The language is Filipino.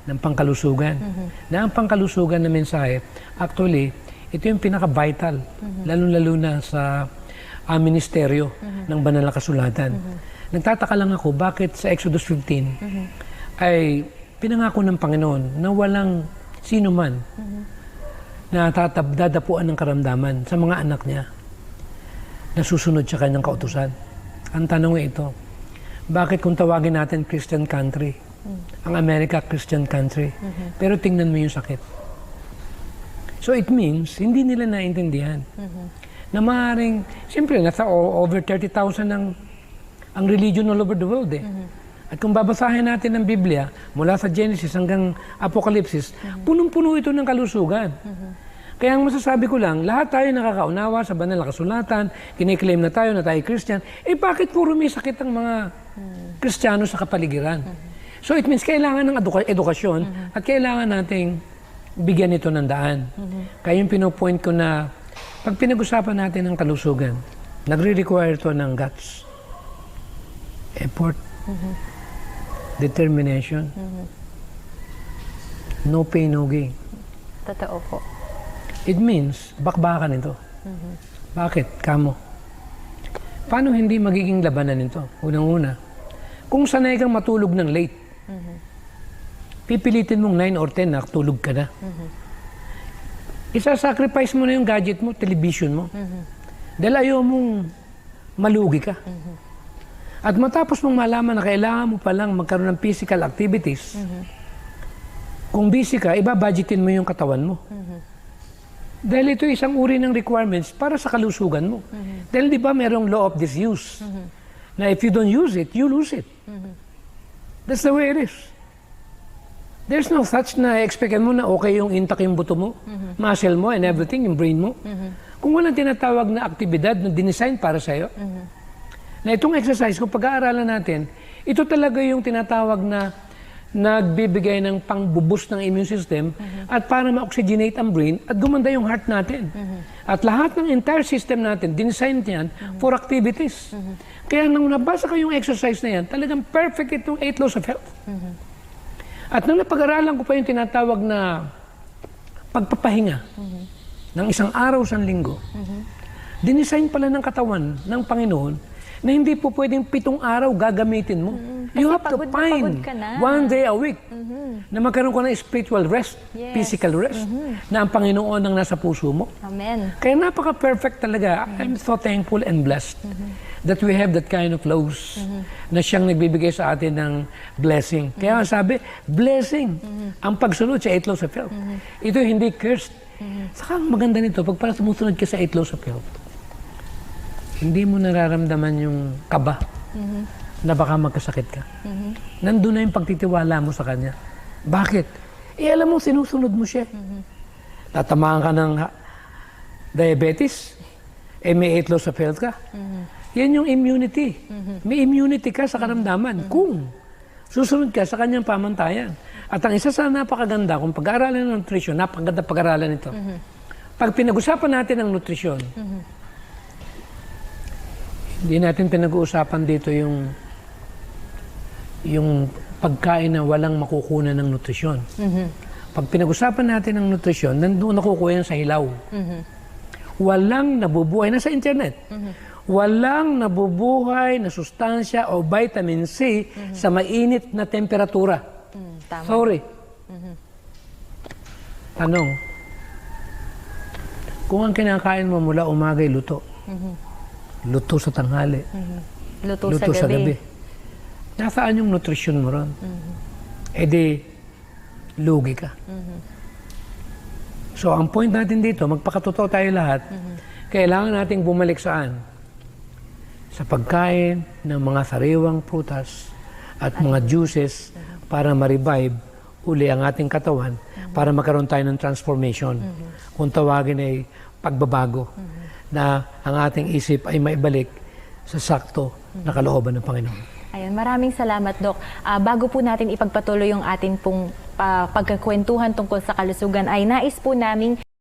ng pangkalusugan. Na ang pangkalusugan na mensahe, actually, ito yung pinaka-vital, lalo-lalo na sa ministeryo ng banal na kasulatan. Nagtataka lang ako, bakit sa Exodus 15 ay pinangako ng Panginoon na walang sino man na dadapuan ng karamdaman sa mga anak niya na susunod sa kanyang kautusan. Ang tanong ay ito, bakit kung tawagin natin Christian country, ang America Christian country, pero tingnan mo yung sakit. So it means, hindi nila naintindihan na maaaring, siyempre, nasa over 30,000 ang religion all over the world eh. At kung babasahin natin ang Biblia, mula sa Genesis hanggang Apocalypse, punong-puno ito ng kalusugan. Kaya ang masasabi ko lang, lahat tayo nakakaunawa sa banal na kasulatan, kiniklaim na tayo Christian, bakit puro may sakit ang mga Kristiyano sa kapaligiran? So it means kailangan ng edukasyon at kailangan nating bigyan ito ng daan. Kaya yung pinopoint ko na pag pinag-usapan natin ng kalusugan, nagre-require ito ng guts, effort, determination, no pain, no gain. Totoo po. It means, bakbakan ito. Bakit? Kamo. Paano hindi magiging labanan ito? Unang-una, kung sanay kang matulog ng late, pipilitin mong 9 or 10 na tulog ka na. Isa-sacrifice mo na yung gadget mo, television mo. Dahil ayaw mong malugi ka. At matapos mong malaman na kailangan mo palang magkaroon ng physical activities, kung busy ka, iba-budgetin mo yung katawan mo. Dahil ito isang uri ng requirements para sa kalusugan mo. Dahil di ba merong law of disuse, na if you don't use it, you lose it. That's the way it is. There's no such na expectan mo na okay yung intact yung buto mo, muscle mo and everything, yung brain mo. Kung walang tinatawag na aktibidad na dinesign para sa'yo, na itong exercise, kung pag-aaralan natin, ito talaga yung tinatawag na nagbibigay ng pang-boost ng immune system at para ma-oxygenate ang brain at gumanda yung heart natin. At lahat ng entire system natin, dinesign yan for activities. Kaya nung nabasa ko yung exercise na yan, talagang perfect itong 8 laws of health. At nung napag-aralan ko pa yung tinatawag na pagpapahinga ng isang araw sa linggo, dinesign pala ng katawan ng Panginoon na hindi po pwedeng 7 araw gagamitin mo. You have to find 1 day a week na magkaroon ka ng spiritual rest, physical rest, na ang Panginoon ang nasa puso mo. Amen. Kaya napaka-perfect talaga. I'm so thankful and blessed that we have that kind of laws na siyang nagbibigay sa atin ng blessing. Kaya sabi, blessing ang pagsunod sa 8 laws of health. Ito hindi cursed. Saka ang maganda nito, pag para sumusunod ka sa 8 laws of health, hindi mo nararamdaman yung kaba na baka magkasakit ka. Nandun na yung pagtitiwala mo sa Kanya. Bakit? Alam mo, sinusunod mo siya. Tatamaan ka ng diabetes, may 8 laws of health ka. Yan yung immunity. May immunity ka sa karamdaman kung susunod ka sa Kanyang pamantayan. At ang isa sa napakaganda, kung pag-aaralan ng nutrition, napakaganda pag-aaralan ito. Pag pinag-usapan natin ang nutrition, hindi natin pinag-uusapan dito yung pagkain na walang makukunan ng nutrisyon. Pag pinag-usapan natin ang nutrisyon, nandun nakukuha yan sa hilaw. Walang nabubuhay, nasa internet, walang nabubuhay na sustansya o vitamin C sa mainit na temperatura. Tama. Sorry. Tanong, kung ang kinakain mo mula umagay luto, luto sa tanghali, Luto sa gabi. Nasaan yung nutrition mo ron? Di, lugi ka. So, ang point natin dito, magpakatotoo tayo lahat, kailangan nating bumalik saan? Sa pagkain ng mga sariwang prutas at mga juices para ma-revive uli ang ating katawan para magkaroon tayo ng transformation. Kung tawagin ay pagbabago na ang ating isip ay maibalik sa sakto na kalooban ng Panginoon. Ayun, maraming salamat, Doc. Bago po natin ipagpatuloy yung ating pong pagkakwentuhan tungkol sa kalusugan, ay nais po naming